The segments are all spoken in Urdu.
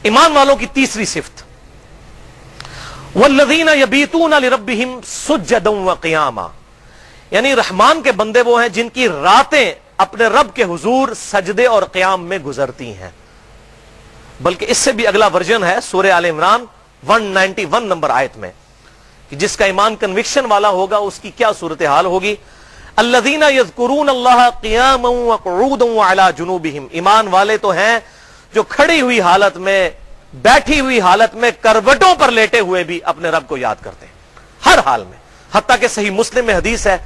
ایمان والوں کی تیسری صفت والذین یبیتون لربہم سجدا وقیاما، یعنی رحمان کے بندے وہ ہیں جن کی راتیں اپنے رب کے حضور سجدے اور قیام میں گزرتی ہیں. بلکہ اس سے بھی اگلا ورژن ہے سورہ آل عمران 191 نمبر آیت میں کہ جس کا ایمان کنوکشن والا ہوگا اس کی کیا صورتحال ہوگی. الذین یذکرون اللہ قیاما وقعودا وعلی جنوبہم، ایمان والے تو ہیں جو کھڑی ہوئی حالت میں، بیٹھی ہوئی حالت میں، کروٹوں پر لیٹے ہوئے بھی اپنے رب کو یاد کرتے ہیں ہر حال میں. حتیٰ کہ صحیح مسلم میں حدیث ہے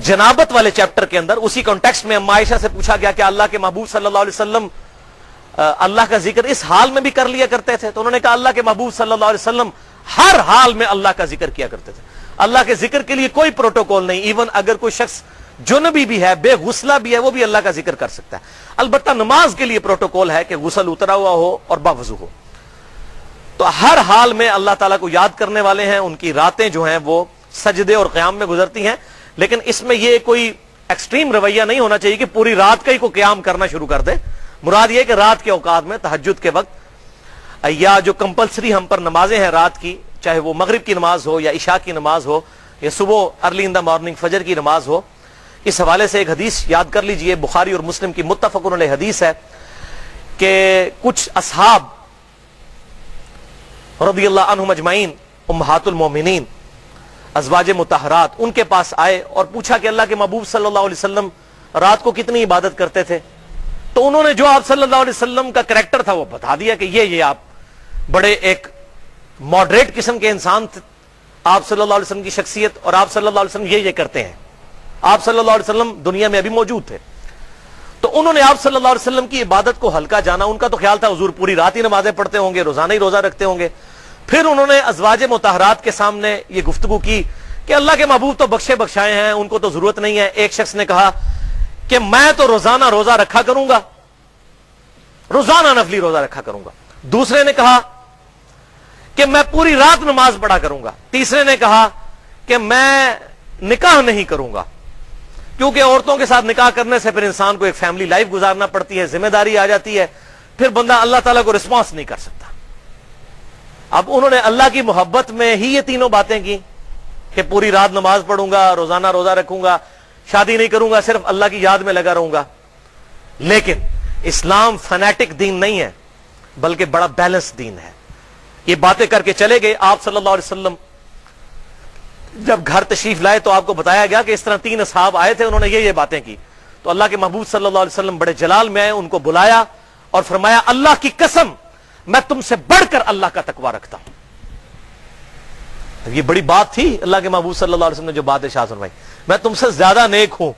جنابت والے چیپٹر کے اندر، اسی کانٹیکسٹ میں اما عائشہ سے پوچھا گیا کہ اللہ کے محبوب صلی اللہ علیہ وسلم اللہ کا ذکر اس حال میں بھی کر لیا کرتے تھے؟ تو انہوں نے کہا اللہ کے محبوب صلی اللہ علیہ وسلم ہر حال میں اللہ کا ذکر کیا کرتے تھے. اللہ کے ذکر کے لیے کوئی پروٹوکول نہیں، ایون اگر کوئی شخص جنبی بھی ہے، بے غسلہ بھی ہے، وہ بھی اللہ کا ذکر کر سکتا ہے. البتہ نماز کے لیے پروٹوکول ہے کہ غسل اترا ہوا ہو اور باوضو ہو. تو ہر حال میں اللہ تعالیٰ کو یاد کرنے والے ہیں، ان کی راتیں جو ہیں وہ سجدے اور قیام میں گزرتی ہیں. لیکن اس میں یہ کوئی ایکسٹریم رویہ نہیں ہونا چاہیے کہ پوری رات کا ہی کو قیام کرنا شروع کر دے. مراد یہ کہ رات کے اوقات میں تہجد کے وقت یا جو کمپلسری ہم پر نمازیں ہیں رات کی، چاہے وہ مغرب کی نماز ہو یا عشاء کی نماز ہو یا صبح ارلی ان دا مارننگ فجر کی نماز ہو، اس حوالے سے ایک حدیث یاد کر لیجئے، بخاری اور مسلم کی متفق علیہ حدیث ہے کہ کچھ اصحاب رضی اللہ عنہم اجمعین، امہات المومنین، ازواج مطہرات، ان کے پاس آئے اور پوچھا کہ اللہ کے محبوب صلی اللہ علیہ وسلم رات کو کتنی عبادت کرتے تھے؟ تو انہوں نے جو آپ صلی اللہ علیہ وسلم کا کریکٹر تھا وہ بتا دیا کہ یہ آپ بڑے ایک ماڈریٹ قسم کے انسان تھے، آپ صلی اللہ علیہ وسلم کی شخصیت، اور آپ صلی اللہ علیہ وسلم یہ کرتے ہیں. آپ صلی اللہ علیہ وسلم دنیا میں ابھی موجود تھے. تو انہوں نے آپ صلی اللہ علیہ وسلم کی عبادت کو ہلکا جانا. ان کا تو خیال تھا حضور پوری رات ہی نمازیں پڑھتے ہوں گے، روزانہ ہی روزہ رکھتے ہوں گے. پھر انہوں نے ازواج مطہرات کے سامنے یہ گفتگو کی کہ اللہ کے محبوب تو بخشے بخشائے ہیں، ان کو تو ضرورت نہیں ہے. ایک شخص نے کہا کہ میں تو روزانہ روزہ رکھا کروں گا، روزانہ نفلی روزہ رکھا کروں گا. دوسرے نے کہا کہ میں پوری رات نماز پڑھا کروں گا. تیسرے نے کہا کہ میں نکاح نہیں کروں گا، کیونکہ عورتوں کے ساتھ نکاح کرنے سے پھر انسان کو ایک فیملی لائف گزارنا پڑتی ہے، ذمہ داری آ جاتی ہے، پھر بندہ اللہ تعالیٰ کو رسپانس نہیں کر سکتا. اب انہوں نے اللہ کی محبت میں ہی یہ تینوں باتیں کی کہ پوری رات نماز پڑھوں گا، روزانہ روزہ رکھوں گا، شادی نہیں کروں گا، صرف اللہ کی یاد میں لگا رہوں گا. لیکن اسلام فنیٹک دین نہیں ہے بلکہ بڑا بیلنس دین ہے. یہ باتیں کر کے چلے گئے. آپ صلی اللہ علیہ وسلم جب گھر تشریف لائے تو آپ کو بتایا گیا کہ اس طرح 3 اصحاب آئے تھے، انہوں نے یہ باتیں کی. تو اللہ کے محبوب صلی اللہ علیہ وسلم بڑے جلال میں آئے، ان کو بلایا اور فرمایا اللہ کی قسم میں تم سے بڑھ کر اللہ کا تقوی رکھتا ہوں. یہ بڑی بات تھی اللہ کے محبوب صلی اللہ علیہ وسلم نے جو بات ارشاد فرمائی، میں تم سے زیادہ نیک ہوں،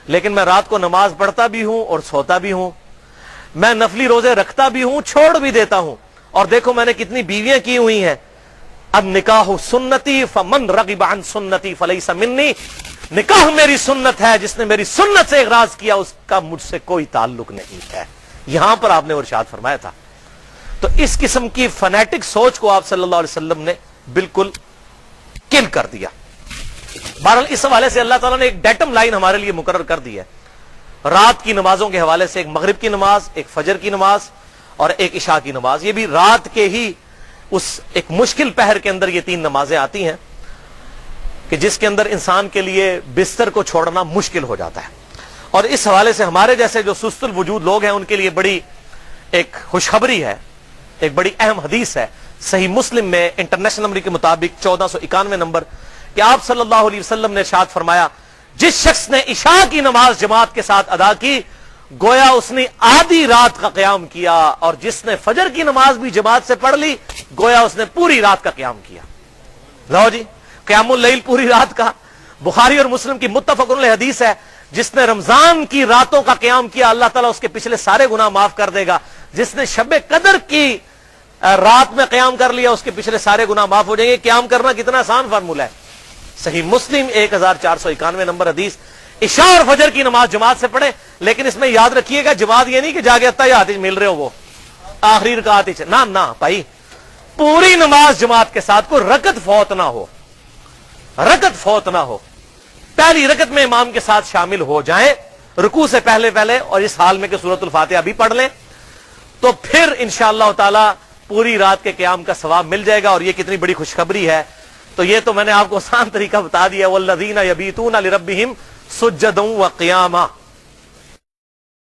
لیکن میں رات کو نماز پڑھتا بھی ہوں اور سوتا بھی ہوں، میں نفلی روزے رکھتا بھی ہوں، چھوڑ بھی دیتا ہوں، اور دیکھو میں نے کتنی بیویاں کی ہوئی ہیں. النکاح سنتی فمن رغب عن سنتی فلیس منی، نکاح میری سنت ہے، جس نے میری سنت سے اغراض کیا اس کا مجھ سے کوئی تعلق نہیں ہے. یہاں پر آپ نے ارشاد فرمایا تھا. تو اس قسم کی فنیٹک سوچ کو آپ صلی اللہ علیہ وسلم نے بالکل کل کر دیا. بہرحال اس حوالے سے اللہ تعالیٰ نے ایک ڈیٹم لائن ہمارے لیے مقرر کر دی ہے رات کی نمازوں کے حوالے سے، ایک مغرب کی نماز، ایک فجر کی نماز اور ایک عشاء کی نماز. یہ بھی رات کے ہی اس ایک مشکل پہر کے اندر یہ 3 نمازیں آتی ہیں کہ جس کے اندر انسان کے لیے بستر کو چھوڑنا مشکل ہو جاتا ہے. اور اس حوالے سے ہمارے جیسے جو سست الوجود لوگ ہیں ان کے لیے بڑی ایک خوشخبری ہے، ایک بڑی اہم حدیث ہے صحیح مسلم میں انٹرنیشنل نمبر کے مطابق 1491 نمبر کہ آپ صلی اللہ علیہ وسلم نے ارشاد فرمایا جس شخص نے عشاء کی نماز جماعت کے ساتھ ادا کی گویا اس نے آدھی رات کا قیام کیا، اور جس نے فجر کی نماز بھی جماعت سے پڑھ لی گویا اس نے پوری رات کا قیام کیا. لو جی، قیام اللیل پوری رات کا. بخاری اور مسلم کی متفق علیہ حدیث ہے جس نے رمضان کی راتوں کا قیام کیا اللہ تعالیٰ اس کے پچھلے سارے گناہ معاف کر دے گا. جس نے شب قدر کی رات میں قیام کر لیا اس کے پچھلے سارے گناہ معاف ہو جائیں گے. قیام کرنا کتنا آسان فارمولہ ہے. صحیح مسلم 1491 نمبر حدیث. عشاء اور فجر کی نماز جماعت سے پڑھے، لیکن اس میں یاد رکھیے گا جماعت یہ نہیں کہ جا کے اتحیات مل رہے ہو وہ آخری رکعت ہی نہ بھائی، پوری نماز جماعت کے ساتھ کوئی رکعت فوت نہ ہو، رکعت فوت نہ ہو. پہلی رکعت میں امام کے ساتھ شامل ہو جائیں رکوع سے پہلے، اور اس حال میں کہ سورۃ الفاتحہ بھی پڑھ لیں تو پھر انشاءاللہ تعالی پوری رات کے قیام کا ثواب مل جائے گا. اور یہ کتنی بڑی خوشخبری ہے. تو یہ تو میں نے آپ کو آسان طریقہ بتا دیا. والذین یبیتون لربہم سجدا وقیاما.